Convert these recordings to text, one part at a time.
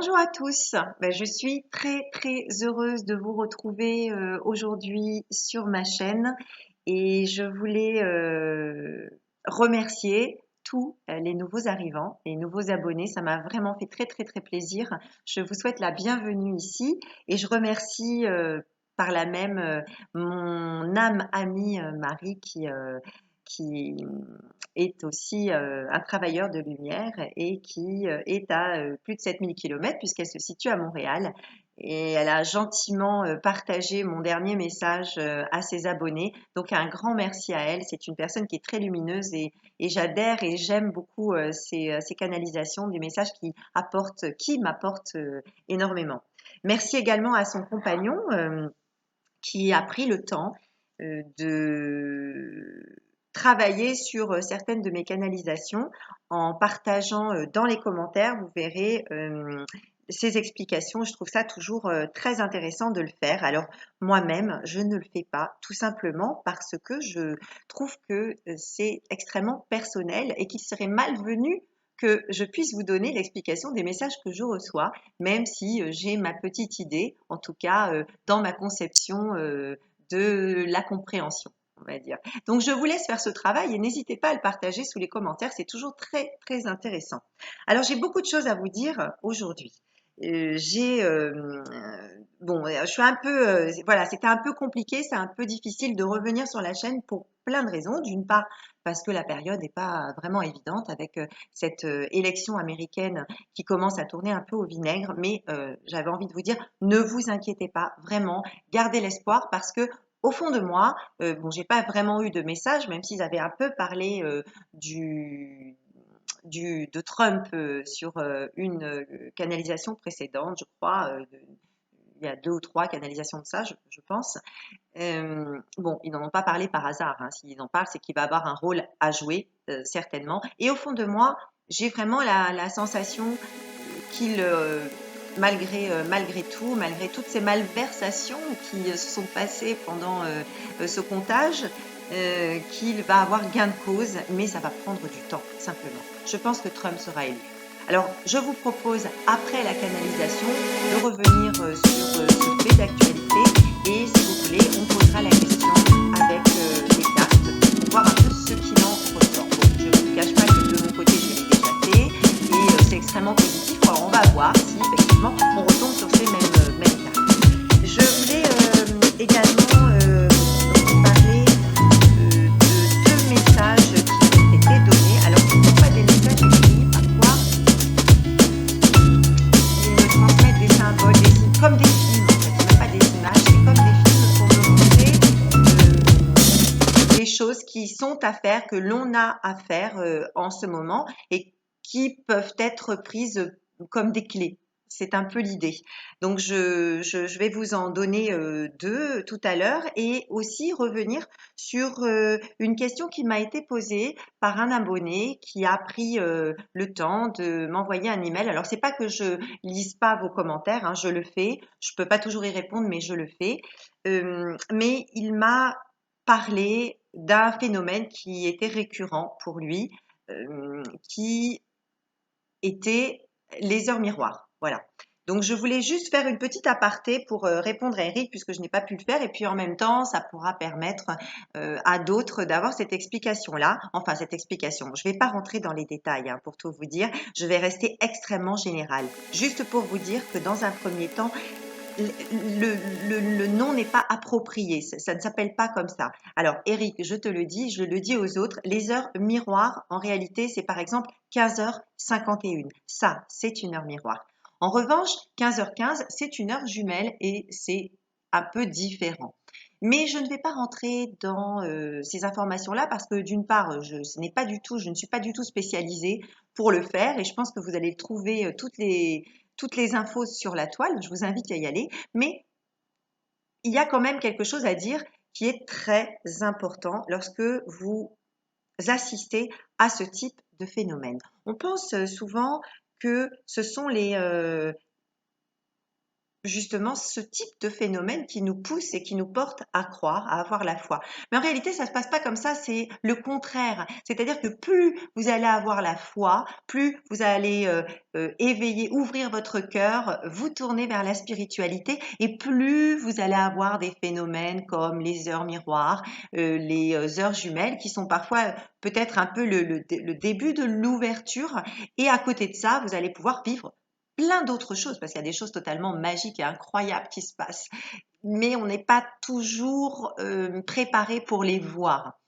Bonjour à tous. Je suis très heureuse de vous retrouver aujourd'hui sur ma chaîne et je voulais remercier tous les nouveaux arrivants, les nouveaux abonnés. Ça m'a vraiment fait très plaisir. Je vous souhaite la bienvenue ici et je remercie par là même mon âme amie Marie qui est aussi un travailleur de lumière et qui est à plus de 7000 km puisqu'elle se situe à Montréal. Et elle a gentiment partagé mon dernier message à ses abonnés. Donc un grand merci à elle. C'est une personne qui est très lumineuse et j'adhère et j'aime beaucoup ces canalisations, des messages qui m'apportent énormément. Merci également à son compagnon qui a pris le temps de travailler sur certaines de mes canalisations en partageant dans les commentaires, vous verrez ces explications. Je trouve ça toujours très intéressant de le faire. Alors moi-même, je ne le fais pas tout simplement parce que je trouve que c'est extrêmement personnel et qu'il serait malvenu que je puisse vous donner l'explication des messages que je reçois, même si j'ai ma petite idée, en tout cas dans ma conception de la compréhension, on va dire. Donc, je vous laisse faire ce travail et n'hésitez pas à le partager sous les commentaires. C'est toujours très intéressant. Alors, j'ai beaucoup de choses à vous dire aujourd'hui. Je suis un peu, voilà, c'était un peu compliqué, c'est un peu difficile de revenir sur la chaîne pour plein de raisons. D'une part, parce que la période n'est pas vraiment évidente avec cette élection américaine qui commence à tourner un peu au vinaigre. Mais j'avais envie de vous dire, ne vous inquiétez pas, vraiment, gardez l'espoir parce que au fond de moi, j'ai pas vraiment eu de message, même s'ils avaient un peu parlé de Trump sur une canalisation précédente, je crois. Il y a 2 ou 3 canalisations de ça, je pense. Ils n'en ont pas parlé par hasard. Hein. S'ils en parlent, c'est qu'il va avoir un rôle à jouer, certainement. Et au fond de moi, j'ai vraiment la sensation qu'il, malgré tout, malgré toutes ces malversations qui se sont passées pendant ce comptage, qu'il va avoir gain de cause, mais ça va prendre du temps, simplement. Je pense que Trump sera élu. Alors, je vous propose, après la canalisation, de revenir sur ce fait d'actualité et, si vous voulez, on posera la question avec les cartes pour voir un peu ce qu'il en ressort. Bon, je ne vous cache pas que de mon côté, je l'ai déjà fait et c'est extrêmement positif. Alors, on va voir si, effectivement, on retombe sur ces mêmes cartes. Je voulais également vous parler de 2 messages qui ont été donnés. Alors, ce ne sont pas des messages écrits, parfois, ils me transmettent des symboles, comme des films, en fait. Ce n'est pas des images, c'est comme des films pour me montrer des choses qui sont à faire, que l'on a à faire en ce moment et qui peuvent être prises comme des clés. C'est un peu l'idée. Donc, je vais vous en donner 2 tout à l'heure et aussi revenir sur une question qui m'a été posée par un abonné qui a pris le temps de m'envoyer un email. Alors, c'est pas que je lise pas vos commentaires, hein, je le fais. Je peux pas toujours y répondre, mais je le fais. Mais il m'a parlé d'un phénomène qui était récurrent pour lui, qui était les heures miroirs. Voilà. Donc, je voulais juste faire une petite aparté pour répondre à Eric puisque je n'ai pas pu le faire et puis en même temps, ça pourra permettre à d'autres d'avoir cette explication-là. Enfin, cette explication. Je ne vais pas rentrer dans les détails hein, pour tout vous dire. Je vais rester extrêmement générale. Juste pour vous dire que dans un premier temps, le nom n'est pas approprié, ça ne s'appelle pas comme ça. Alors Eric, je te le dis, je le dis aux autres, les heures miroirs, en réalité, c'est par exemple 15h51. Ça, c'est une heure miroir. En revanche, 15h15, c'est une heure jumelle et c'est un peu différent. Mais je ne vais pas rentrer dans ces informations-là parce que d'une part, je ne suis pas du tout spécialisée pour le faire et je pense que vous allez trouver toutes les infos sur la toile. Je vous invite à y aller. Mais il y a quand même quelque chose à dire qui est très important lorsque vous assistez à ce type de phénomène. On pense souvent que ce sont justement ce type de phénomène qui nous pousse et qui nous porte à croire, à avoir la foi. Mais en réalité, ça ne se passe pas comme ça, c'est le contraire. C'est-à-dire que plus vous allez avoir la foi, plus vous allez éveiller, ouvrir votre cœur, vous tourner vers la spiritualité, et plus vous allez avoir des phénomènes comme les heures miroirs, les heures jumelles, qui sont parfois peut-être un peu le début de l'ouverture. Et à côté de ça, vous allez pouvoir vivre plein d'autres choses, parce qu'il y a des choses totalement magiques et incroyables qui se passent, mais on n'est pas toujours préparé pour les voir.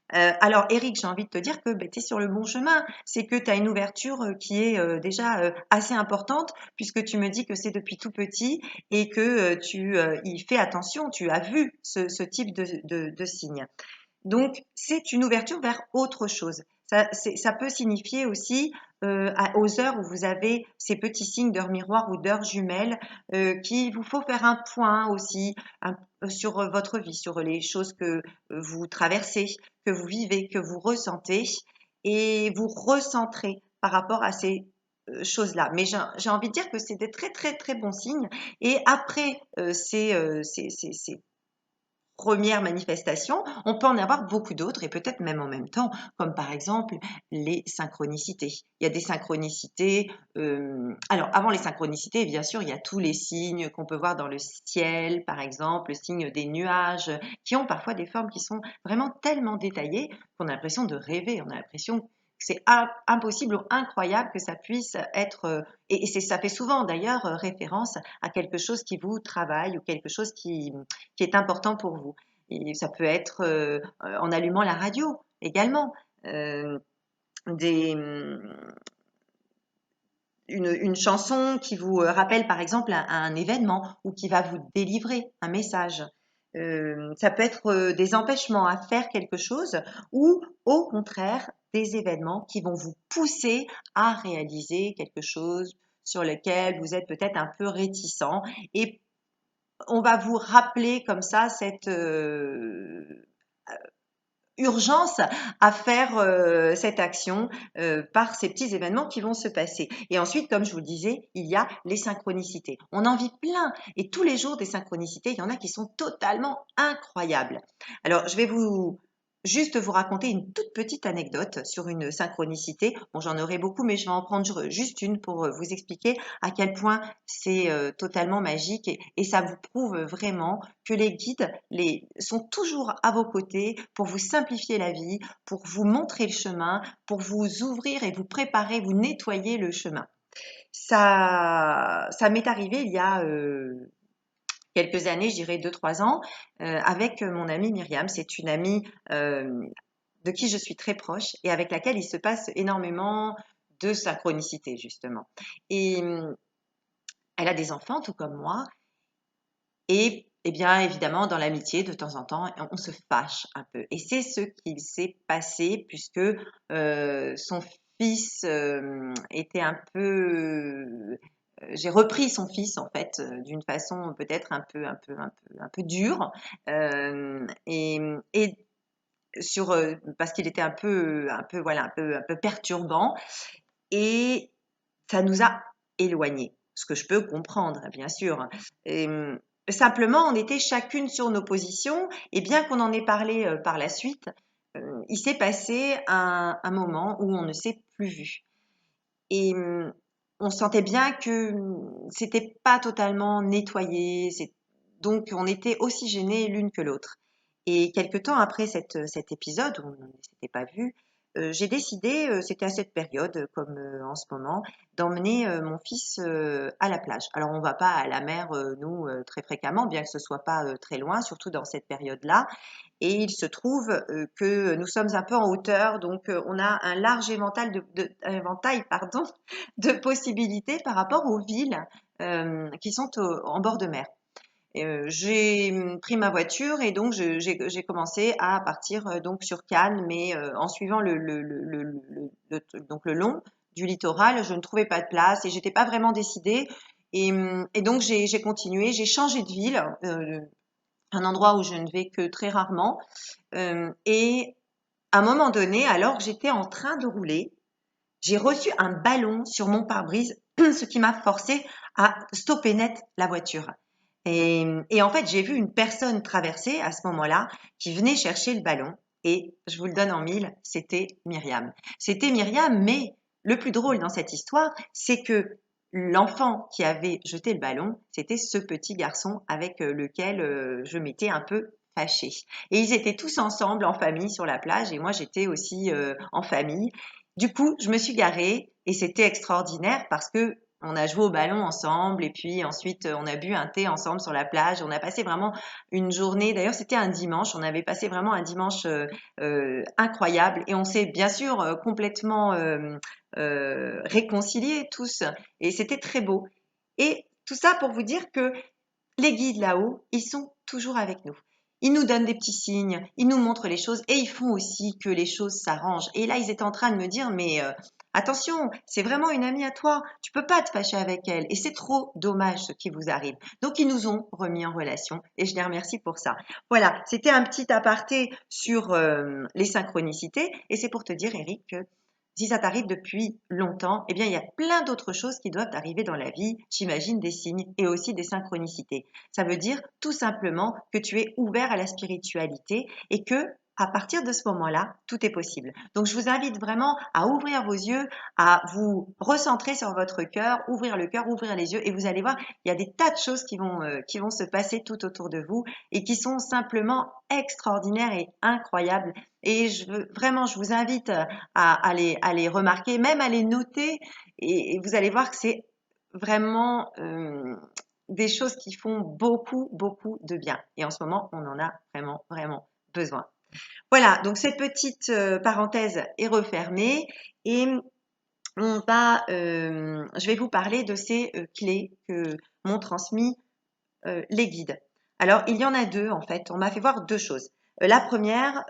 Alors Eric, j'ai envie de te dire que tu es sur le bon chemin, c'est que tu as une ouverture qui est déjà assez importante, puisque tu me dis que c'est depuis tout petit et que tu y fais attention, tu as vu ce type de signe. Donc, c'est une ouverture vers autre chose. Ça peut signifier aussi aux heures où vous avez ces petits signes d'heure miroir ou d'heure jumelle, qu'il vous faut faire un point aussi sur votre vie, sur les choses que vous traversez, que vous vivez, que vous ressentez, et vous recentrer par rapport à ces choses-là. Mais j'ai envie de dire que c'est des très très très bons signes. Et après ces première manifestation, on peut en avoir beaucoup d'autres et peut-être même en même temps, comme par exemple les synchronicités. Il y a des synchronicités. Alors, avant les synchronicités, bien sûr, il y a tous les signes qu'on peut voir dans le ciel, par exemple, le signe des nuages, qui ont parfois des formes qui sont vraiment tellement détaillées qu'on a l'impression de rêver. On a l'impression que c'est impossible ou incroyable que ça puisse être. Ça fait souvent d'ailleurs référence à quelque chose qui vous travaille ou quelque chose qui est important pour vous. Et ça peut être en allumant la radio également. Euh, des, une chanson qui vous rappelle par exemple un événement ou qui va vous délivrer un message. Ça peut être des empêchements à faire quelque chose ou au contraire des événements qui vont vous pousser à réaliser quelque chose sur lequel vous êtes peut-être un peu réticent et on va vous rappeler comme ça cette urgence à faire cette action par ces petits événements qui vont se passer. Et ensuite, comme je vous le disais, il y a les synchronicités. On en vit plein et tous les jours des synchronicités, il y en a qui sont totalement incroyables. Alors, je vais juste vous raconter une toute petite anecdote sur une synchronicité. Bon, j'en aurai beaucoup, mais je vais en prendre juste une pour vous expliquer à quel point c'est totalement magique et ça vous prouve vraiment que les guides sont toujours à vos côtés pour vous simplifier la vie, pour vous montrer le chemin, pour vous ouvrir et vous préparer, vous nettoyer le chemin. Ça m'est arrivé il y a quelques années, je dirais 2-3 ans, avec mon amie Myriam. C'est une amie de qui je suis très proche et avec laquelle il se passe énormément de synchronicité, justement. Et elle a des enfants, tout comme moi, et bien évidemment, dans l'amitié, de temps en temps, on se fâche un peu. Et c'est ce qu'il s'est passé puisque son fils était un peu. J'ai repris son fils en fait d'une façon peut-être un peu dure et sur parce qu'il était voilà un peu perturbant et ça nous a éloignés, ce que je peux comprendre, bien sûr. Et, simplement, on était chacune sur nos positions, et bien qu'on en ait parlé par la suite, il s'est passé un moment où on ne s'est plus vu. Et on sentait bien que c'était pas totalement nettoyé, donc on était aussi gênés l'une que l'autre. Et quelque temps après cet épisode où on ne s'était pas vu, j'ai décidé, c'était à cette période, comme en ce moment, d'emmener mon fils à la plage. Alors on va pas à la mer, nous, très fréquemment, bien que ce soit pas très loin, surtout dans cette période-là. Et il se trouve que nous sommes un peu en hauteur, donc on a un large éventail, pardon, de possibilités par rapport aux villes qui sont en bord de mer. J'ai pris ma voiture et donc j'ai commencé à partir donc sur Cannes, mais en suivant donc le long du littoral, je ne trouvais pas de place et j'étais pas vraiment décidée. Et donc j'ai continué, j'ai changé de ville, un endroit où je ne vais que très rarement. Et à un moment donné, alors que j'étais en train de rouler, j'ai reçu un ballon sur mon pare-brise ce qui m'a forcé à stopper net la voiture. Et en fait, j'ai vu une personne traverser à ce moment-là qui venait chercher le ballon. Et je vous le donne en mille, c'était Myriam. C'était Myriam, mais le plus drôle dans cette histoire, c'est que l'enfant qui avait jeté le ballon, c'était ce petit garçon avec lequel je m'étais un peu fâchée. Et ils étaient tous ensemble en famille sur la plage et moi j'étais aussi en famille. Du coup, je me suis garée et c'était extraordinaire parce que on a joué au ballon ensemble et puis ensuite on a bu un thé ensemble sur la plage. On a passé vraiment une journée. D'ailleurs, c'était un dimanche. On avait passé vraiment un dimanche incroyable et on s'est bien sûr complètement réconciliés tous et c'était très beau. Et tout ça pour vous dire que les guides là-haut, ils sont toujours avec nous. Ils nous donnent des petits signes, ils nous montrent les choses et ils font aussi que les choses s'arrangent. Et là, ils étaient en train de me dire, mais attention, c'est vraiment une amie à toi, tu peux pas te fâcher avec elle et c'est trop dommage ce qui vous arrive. Donc, ils nous ont remis en relation et je les remercie pour ça. Voilà, c'était un petit aparté sur les synchronicités et c'est pour te dire, Eric, que si ça t'arrive depuis longtemps, eh bien, il y a plein d'autres choses qui doivent arriver dans la vie. J'imagine des signes et aussi des synchronicités. Ça veut dire tout simplement que tu es ouvert à la spiritualité et que à partir de ce moment-là, tout est possible. Donc, je vous invite vraiment à ouvrir vos yeux, à vous recentrer sur votre cœur, ouvrir les yeux et vous allez voir, il y a des tas de choses qui vont se passer tout autour de vous et qui sont simplement extraordinaires et incroyables. Et vraiment, je vous invite à les remarquer, même à les noter. Et vous allez voir que c'est vraiment des choses qui font beaucoup, beaucoup de bien. Et en ce moment, on en a vraiment, vraiment besoin. Voilà, donc cette petite parenthèse est refermée et je vais vous parler de ces clés que m'ont transmis les guides. Alors, il y en a deux en fait. On m'a fait voir deux choses. La première,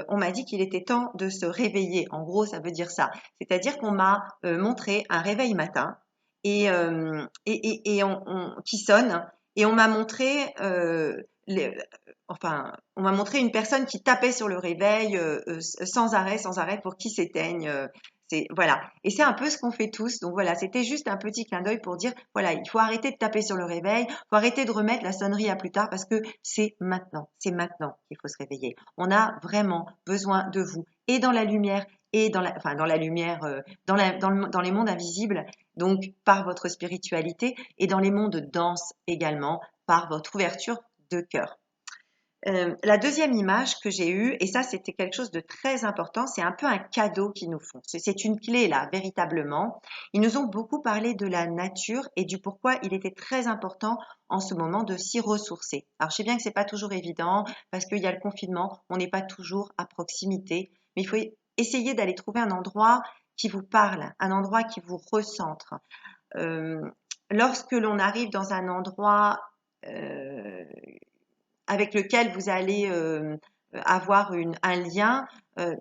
on m'a dit qu'il était temps de se réveiller. En gros, ça veut dire ça. C'est-à-dire qu'on m'a montré un réveil matin qui sonne et on m'a montré on m'a montré une personne qui tapait sur le réveil sans arrêt pour qu'il s'éteigne. Voilà. Et c'est un peu ce qu'on fait tous. Donc voilà, c'était juste un petit clin d'œil pour dire, voilà, il faut arrêter de taper sur le réveil, il faut arrêter de remettre la sonnerie à plus tard parce que c'est maintenant qu'il faut se réveiller. On a vraiment besoin de vous et dans la lumière et dans la lumière, dans les mondes invisibles, donc par votre spiritualité et dans les mondes denses également, par votre ouverture de cœur. La deuxième image que j'ai eue, et ça c'était quelque chose de très important, c'est un peu un cadeau qu'ils nous font. C'est une clé là, véritablement. Ils nous ont beaucoup parlé de la nature et du pourquoi il était très important en ce moment de s'y ressourcer. Alors je sais bien que c'est pas toujours évident parce qu'il y a le confinement, on n'est pas toujours à proximité, mais il faut essayer d'aller trouver un endroit qui vous parle, un endroit qui vous recentre. Euh, Lorsque l'on arrive dans un endroit euh, avec lequel vous allez avoir un lien,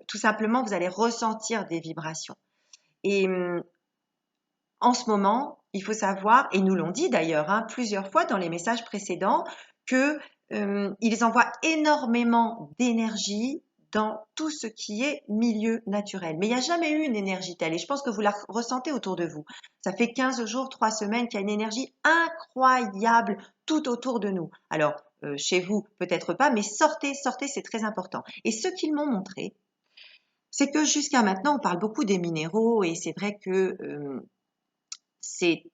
tout simplement, vous allez ressentir des vibrations. Et en ce moment, il faut savoir, et nous l'ont dit d'ailleurs plusieurs fois dans les messages précédents, que ils envoient énormément d'énergie dans tout ce qui est milieu naturel. Mais il n'y a jamais eu une énergie telle, et je pense que vous la ressentez autour de vous. Ça fait 15 jours, 3 semaines qu'il y a une énergie incroyable tout autour de nous. Alors, chez vous, peut-être pas, mais sortez, sortez, c'est très important. Et ce qu'ils m'ont montré, c'est que jusqu'à maintenant, on parle beaucoup des minéraux, et c'est vrai que c'est,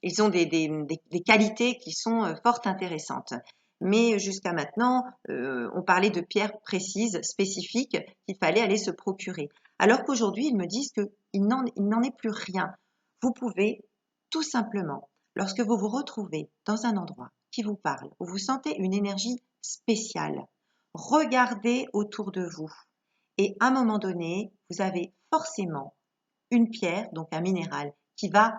ils ont des qualités qui sont fort intéressantes. Mais jusqu'à maintenant, on parlait de pierres précises, spécifiques, qu'il fallait aller se procurer. Alors qu'aujourd'hui, ils me disent qu'il n'en est plus rien. Vous pouvez tout simplement, lorsque vous vous retrouvez dans un endroit qui vous parle, où vous sentez une énergie spéciale, regardez autour de vous. Et à un moment donné, vous avez forcément une pierre, donc un minéral, qui va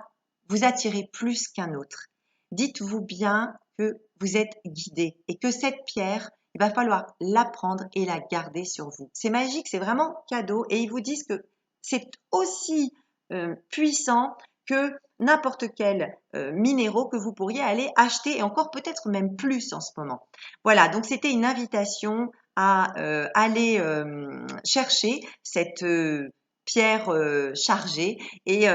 vous attirer plus qu'un autre. Dites-vous bien que vous êtes guidé et que cette pierre, il va falloir la prendre et la garder sur vous. C'est magique, c'est vraiment cadeau et ils vous disent que c'est aussi puissant que n'importe quel minéraux que vous pourriez aller acheter et encore peut-être même plus en ce moment. Voilà, donc c'était une invitation à aller chercher cette pierre chargée et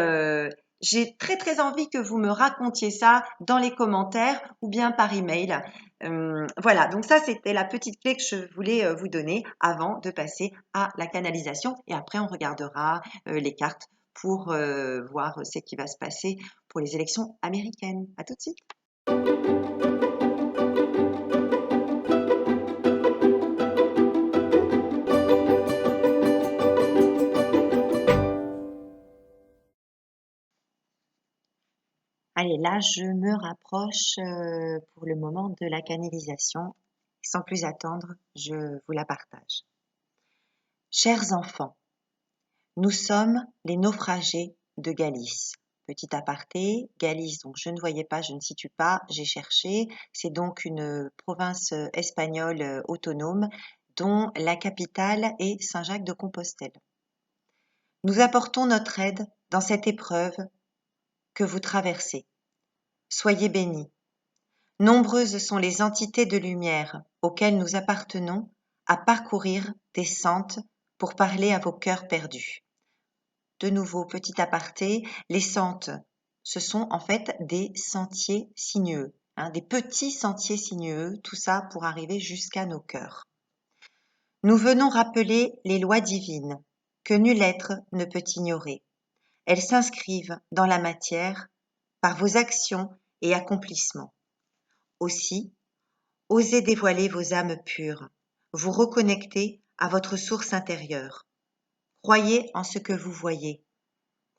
J'ai très très envie que vous me racontiez ça dans les commentaires ou bien par email. Voilà, donc ça c'était la petite clé que je voulais vous donner avant de passer à la canalisation et après on regardera les cartes pour voir ce qui va se passer pour les élections américaines. À tout de suite. Allez, là, je me rapproche pour le moment de la canalisation. Sans plus attendre, je vous la partage. Chers enfants, nous sommes les naufragés de Galice. Petit aparté, Galice, donc je ne voyais pas, je ne situe pas, j'ai cherché. C'est donc une province espagnole autonome dont la capitale est Saint-Jacques-de-Compostelle. Nous apportons notre aide dans cette épreuve que vous traversez. Soyez bénis. Nombreuses sont les entités de lumière auxquelles nous appartenons à parcourir des sentes pour parler à vos cœurs perdus. De nouveau, petit aparté, les sentes, ce sont en fait des sentiers sinueux, des petits sentiers sinueux, tout ça pour arriver jusqu'à nos cœurs. Nous venons rappeler les lois divines que nul être ne peut ignorer. Elles s'inscrivent dans la matière par vos actions et accomplissements. Aussi, osez dévoiler vos âmes pures, vous reconnecter à votre source intérieure. Croyez en ce que vous voyez,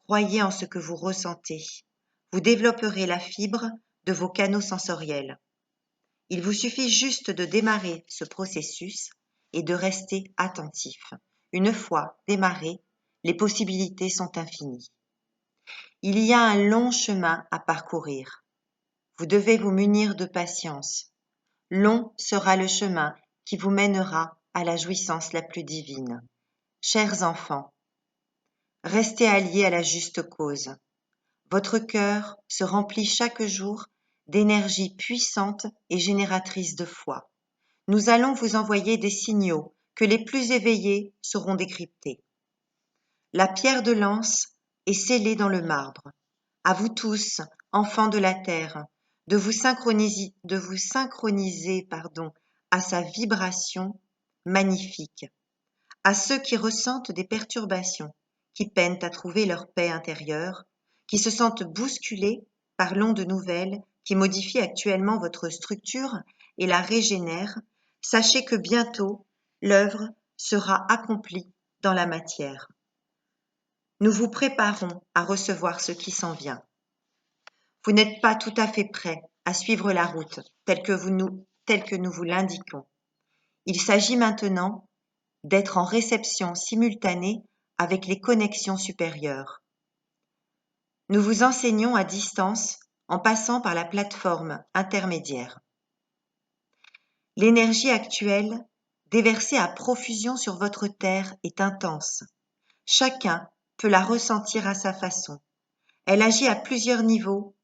croyez en ce que vous ressentez. Vous développerez la fibre de vos canaux sensoriels. Il vous suffit juste de démarrer ce processus et de rester attentif. Une fois démarré, les possibilités sont infinies. Il y a un long chemin à parcourir. Vous devez vous munir de patience. Long sera le chemin qui vous mènera à la jouissance la plus divine. Chers enfants, restez alliés à la juste cause. Votre cœur se remplit chaque jour d'énergie puissante et génératrice de foi. Nous allons vous envoyer des signaux que les plus éveillés sauront décrypter. La pierre de lance est scellée dans le marbre. À vous tous, enfants de la terre, de vous synchroniser, à sa vibration magnifique. À ceux qui ressentent des perturbations, qui peinent à trouver leur paix intérieure, qui se sentent bousculés par l'onde nouvelle qui modifie actuellement votre structure et la régénère, sachez que bientôt l'œuvre sera accomplie dans la matière. Nous vous préparons à recevoir ce qui s'en vient. Vous n'êtes pas tout à fait prêts à suivre la route telle que nous vous l'indiquons. Il s'agit maintenant d'être en réception simultanée avec les connexions supérieures. Nous vous enseignons à distance en passant par la plateforme intermédiaire. L'énergie actuelle, déversée à profusion sur votre terre, est intense. Chacun peut la ressentir à sa façon. Elle agit à plusieurs niveaux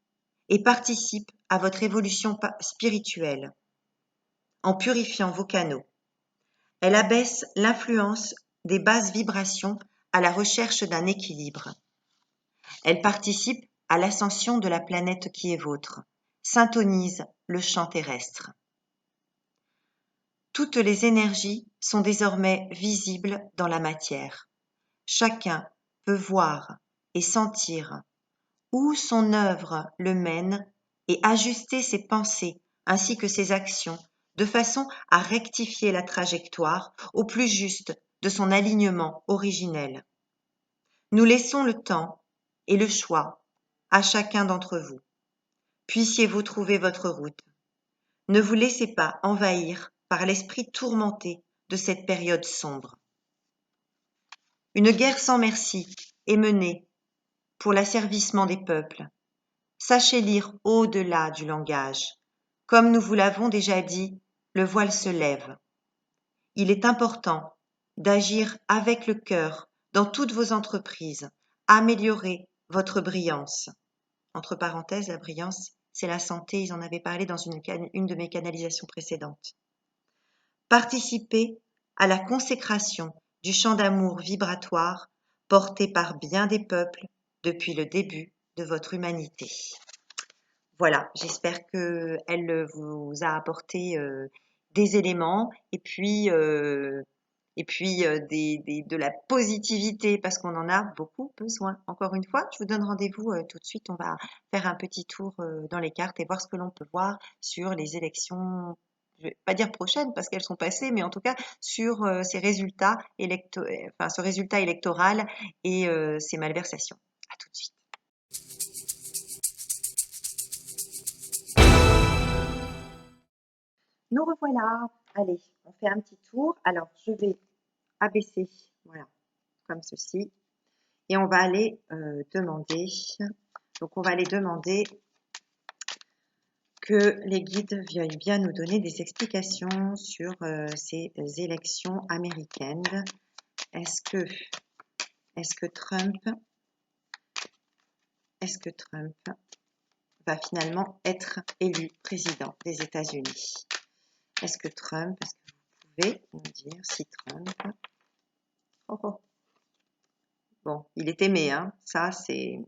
et participe à votre évolution spirituelle en purifiant vos canaux. Elle abaisse l'influence des basses vibrations à la recherche d'un équilibre. Elle participe à l'ascension de la planète qui est vôtre, syntonise le champ terrestre. Toutes les énergies sont désormais visibles dans la matière. Chacun peut voir et sentir où son œuvre le mène et ajuster ses pensées ainsi que ses actions de façon à rectifier la trajectoire au plus juste de son alignement originel. Nous laissons le temps et le choix à chacun d'entre vous. Puissiez-vous trouver votre route. Ne vous laissez pas envahir par l'esprit tourmenté de cette période sombre. Une guerre sans merci est menée pour l'asservissement des peuples. Sachez lire au-delà du langage. Comme nous vous l'avons déjà dit, le voile se lève. Il est important d'agir avec le cœur dans toutes vos entreprises. Améliorer votre brillance. Entre parenthèses, la brillance, c'est la santé. Ils en avaient parlé dans une de mes canalisations précédentes. Participez à la consécration du champ d'amour vibratoire porté par bien des peuples depuis le début de votre humanité. Voilà, j'espère qu'elle vous a apporté des éléments et puis de la positivité parce qu'on en a beaucoup besoin. Encore une fois, je vous donne rendez-vous tout de suite. On va faire un petit tour dans les cartes et voir ce que l'on peut voir sur les élections, je vais pas dire prochaines parce qu'elles sont passées, mais en tout cas sur ce résultat électoral et ces malversations. À tout de suite. Nous revoilà. Allez, on fait un petit tour. Alors, je vais abaisser, voilà, comme ceci. Et on va aller demander, donc on va aller demander que les guides veuillent bien nous donner des explications sur ces élections américaines. Est-ce que Trump va finalement être élu président des États-Unis? Est-ce que vous pouvez nous dire si Trump... Oh, oh. Bon, il est aimé, hein. Ça c'est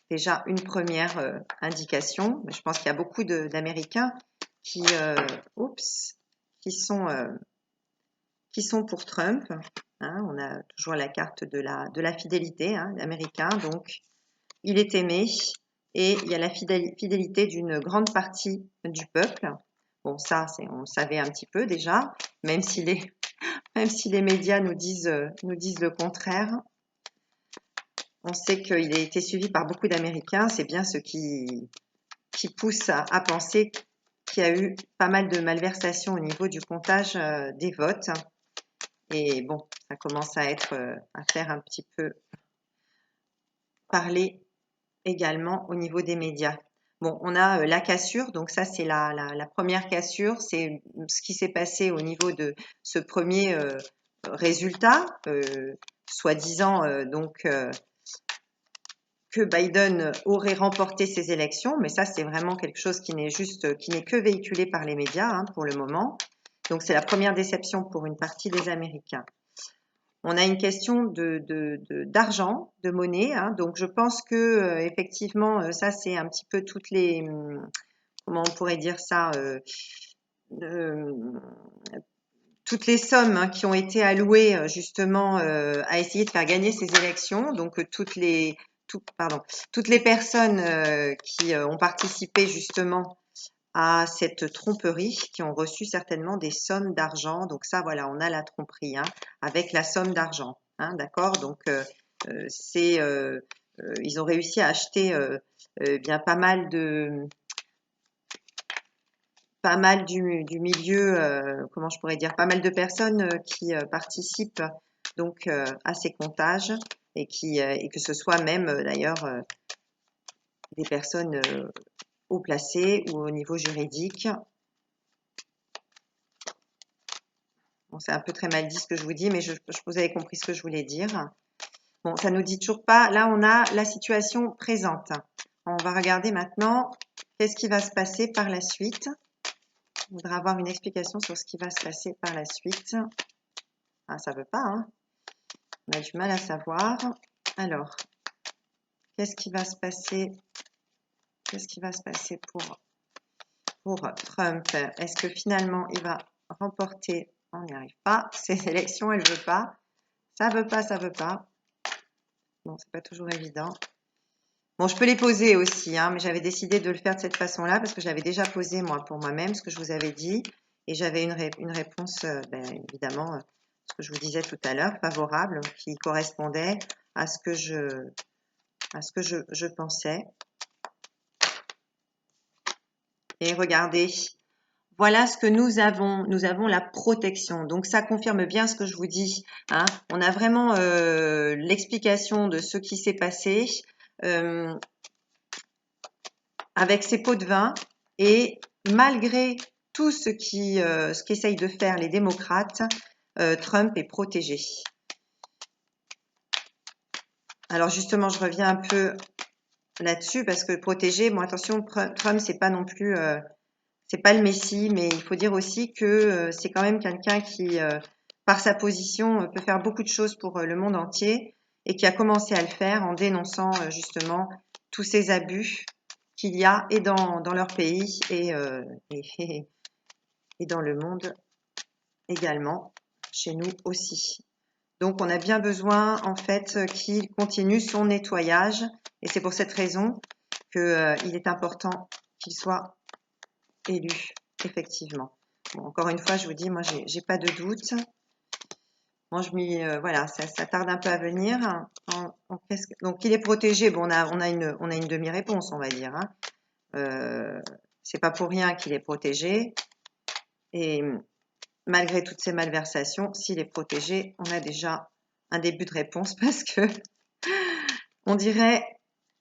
déjà une première indication. Mais je pense qu'il y a beaucoup d'Américains qui, qui sont pour Trump. Hein. On a toujours la carte de la fidélité, hein, américain. Donc, il est aimé et il y a la fidélité d'une grande partie du peuple. Bon, ça, on le savait un petit peu déjà, même si les médias nous disent le contraire. On sait qu'il a été suivi par beaucoup d'Américains. C'est bien ce qui pousse à penser qu'il y a eu pas mal de malversations au niveau du comptage des votes. Et bon, ça commence à faire un petit peu parler également au niveau des médias. Bon, on a la cassure, donc ça c'est la première cassure, c'est ce qui s'est passé au niveau de ce premier résultat, soi-disant que Biden aurait remporté ces élections, mais ça c'est vraiment quelque chose qui n'est que véhiculé par les médias hein, pour le moment. Donc c'est la première déception pour une partie des Américains. On a une question d'argent, de monnaie. Hein, donc je pense que effectivement ça c'est un petit peu comment on pourrait dire ça, toutes les sommes hein, qui ont été allouées justement à essayer de faire gagner ces élections. Donc toutes les personnes qui ont participé justement à cette tromperie, qui ont reçu certainement des sommes d'argent. Donc ça, voilà, on a la tromperie hein, avec la somme d'argent. Hein, d'accord. Donc ils ont réussi à acheter bien pas mal du milieu, comment je pourrais dire, pas mal de personnes qui participent donc à ces comptages et que ce soit même d'ailleurs des personnes haut placées ou au niveau juridique. Bon, c'est un peu très mal dit ce que je vous dis, mais vous avez compris ce que je voulais dire. Bon, ça nous dit toujours pas. Là, on a la situation présente. On va regarder maintenant qu'est-ce qui va se passer par la suite. On voudrait avoir une explication sur ce qui va se passer par la suite. Ah, ça veut pas, hein. On a du mal à savoir. Alors, qu'est-ce qui va se passer pour Trump? Est-ce que finalement, il va remporter? On n'y arrive pas. Ces élections, elle veut pas. Ça veut pas, ça veut pas. Bon, c'est pas toujours évident. Bon, je peux les poser aussi, hein, mais j'avais décidé de le faire de cette façon-là parce que je l'avais déjà posé moi pour moi-même, ce que je vous avais dit, et j'avais une réponse, évidemment, ce que je vous disais tout à l'heure, favorable, qui correspondait à ce que je pensais. Et regardez, voilà ce que nous avons. Nous avons la protection. Donc ça confirme bien ce que je vous dis. Hein. On a vraiment l'explication de ce qui s'est passé. Avec ses pots de vin et malgré tout ce qu'essayent de faire les démocrates, Trump est protégé. Alors justement, je reviens un peu là-dessus parce que protégé, bon attention, Trump c'est pas non plus, c'est pas le Messie, mais il faut dire aussi que c'est quand même quelqu'un qui, par sa position, peut faire beaucoup de choses pour le monde entier et qui a commencé à le faire en dénonçant justement tous ces abus qu'il y a et dans leur pays et dans le monde également, chez nous aussi. Donc, on a bien besoin, en fait, qu'il continue son nettoyage. Et c'est pour cette raison qu'il est important qu'il soit élu, effectivement. Bon, encore une fois, je vous dis, moi, j'ai pas de doute. Moi, voilà, ça tarde un peu à venir. Donc, il est protégé. Bon, on a une demi-réponse, on va dire. C'est pas pour rien qu'il est protégé. Et malgré toutes ces malversations, s'il est protégé, on a déjà un début de réponse parce que on dirait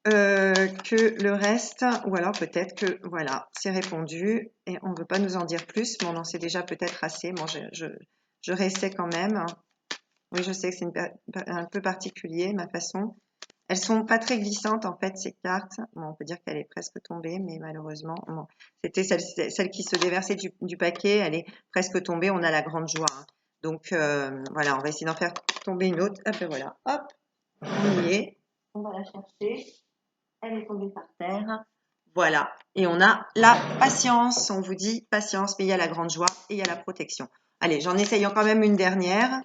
que le reste, ou alors peut-être que voilà, c'est répondu et on ne veut pas nous en dire plus, mais on en sait déjà peut-être assez. Bon, je réessaie quand même. Oui, je sais que c'est un peu particulier, ma façon. Elles sont pas très glissantes en fait, ces cartes. Bon, on peut dire qu'elle est presque tombée, mais malheureusement, bon, c'était celle qui se déversait du paquet, elle est presque tombée. On a la grande joie, hein. Donc voilà, on va essayer d'en faire tomber une autre. Hop, et voilà, hop, on y est. On va la chercher. Elle est tombée par terre. Voilà. Et on a la patience. On vous dit patience, mais il y a la grande joie et il y a la protection. Allez, j'en essaye quand même une dernière.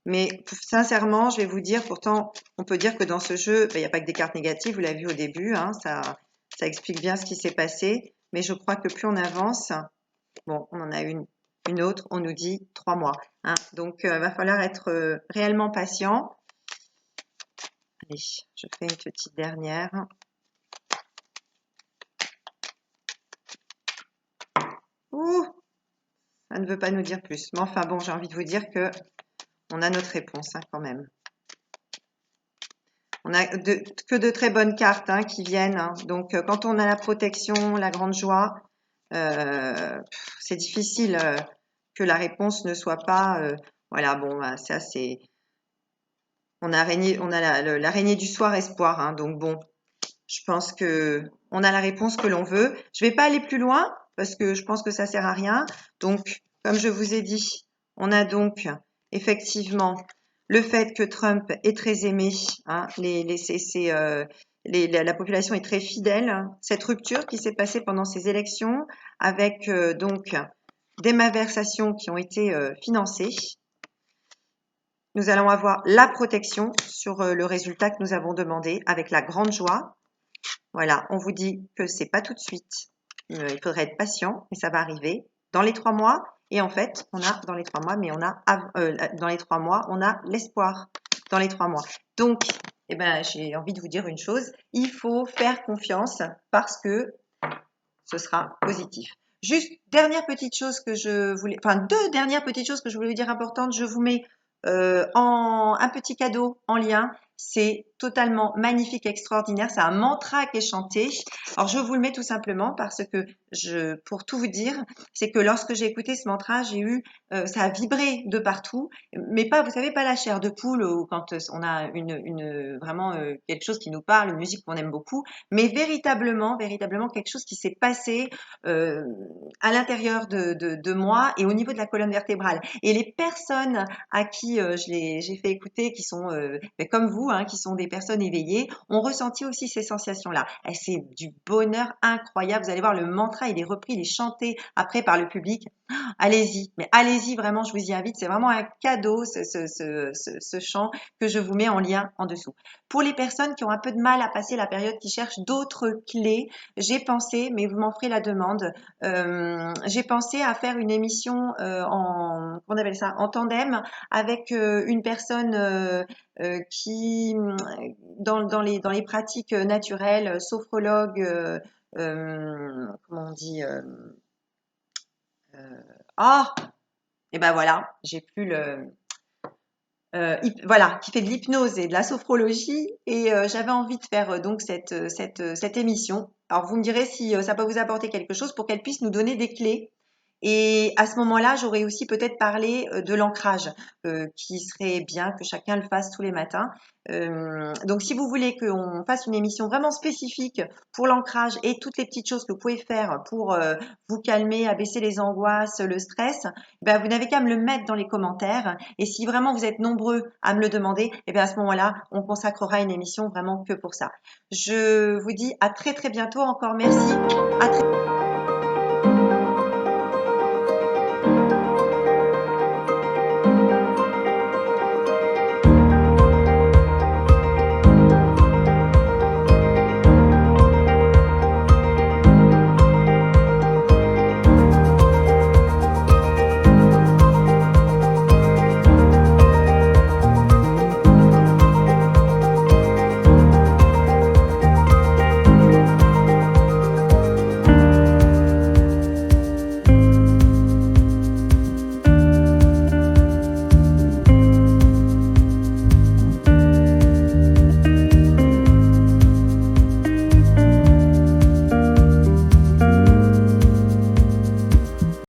Mais sincèrement, je vais vous dire, pourtant, on peut dire que dans ce jeu, il n'y a pas que des cartes négatives, vous l'avez vu au début, hein, ça explique bien ce qui s'est passé. Mais je crois que plus on avance, bon, on en a une autre, on nous dit 3 mois, hein. Donc, il va falloir être réellement patient. Allez, je fais une petite dernière. Ouh, ça ne veut pas nous dire plus. Mais enfin bon, j'ai envie de vous dire que on a notre réponse, hein, quand même. On a que de très bonnes cartes, hein, qui viennent, hein. Donc, quand on a la protection, la grande joie, c'est difficile que la réponse ne soit pas. Voilà, bon, bah, ça c'est. On a l'araignée du soir espoir, hein. Donc bon, je pense que on a la réponse que l'on veut. Je vais pas aller plus loin parce que je pense que ça sert à rien. Donc, comme je vous ai dit, on a donc effectivement le fait que Trump est très aimé, hein, la population est très fidèle. Cette rupture qui s'est passée pendant ces élections avec donc des malversations qui ont été financées. Nous allons avoir la protection sur le résultat que nous avons demandé avec la grande joie. Voilà, on vous dit que c'est pas tout de suite. Il faudrait être patient, mais ça va arriver dans les 3 mois. Et en fait, on a dans les 3 mois, mais dans les 3 mois, on a l'espoir dans les 3 mois. Donc, eh ben, j'ai envie de vous dire une chose, il faut faire confiance parce que ce sera positif. Juste dernière petite chose que je voulais, enfin 2 dernières petites choses que je voulais vous dire importantes. Je vous mets un petit cadeau en lien. C'est totalement magnifique, extraordinaire. C'est un mantra qui est chanté. Alors, je vous le mets tout simplement parce que pour tout vous dire, c'est que lorsque j'ai écouté ce mantra, ça a vibré de partout, mais pas, vous savez, pas la chair de poule ou quand on a vraiment quelque chose qui nous parle, une musique qu'on aime beaucoup, mais véritablement quelque chose qui s'est passé euh, à l'intérieur de moi et au niveau de la colonne vertébrale. Et les personnes à qui j'ai fait écouter, qui sont comme vous, hein, qui sont des personnes éveillées, ont ressenti aussi ces sensations-là. Et c'est du bonheur incroyable. Vous allez voir, le mantra, il est repris, il est chanté après par le public. Allez-y, mais allez-y, vraiment, je vous y invite. C'est vraiment un cadeau, ce chant que je vous mets en lien en dessous. Pour les personnes qui ont un peu de mal à passer la période, qui cherchent d'autres clés, j'ai pensé, mais vous m'en ferez la demande, j'ai pensé à faire une émission on appelle ça, en tandem avec une personne qui, dans les pratiques naturelles, sophrologue, comment on dit, ah, et ben voilà, j'ai plus le, voilà, qui fait de l'hypnose et de la sophrologie. Et j'avais envie de faire donc cette émission. Alors, vous me direz si ça peut vous apporter quelque chose pour qu'elle puisse nous donner des clés Et à ce moment-là, j'aurais aussi peut-être parlé de l'ancrage, qui serait bien que chacun le fasse tous les matins. Donc, si vous voulez qu'on fasse une émission vraiment spécifique pour l'ancrage et toutes les petites choses que vous pouvez faire pour vous calmer, abaisser les angoisses, le stress, ben, vous n'avez qu'à me le mettre dans les commentaires. Et si vraiment vous êtes nombreux à me le demander, et bien à ce moment-là, on consacrera une émission vraiment que pour ça. Je vous dis à très très bientôt. Encore merci. À très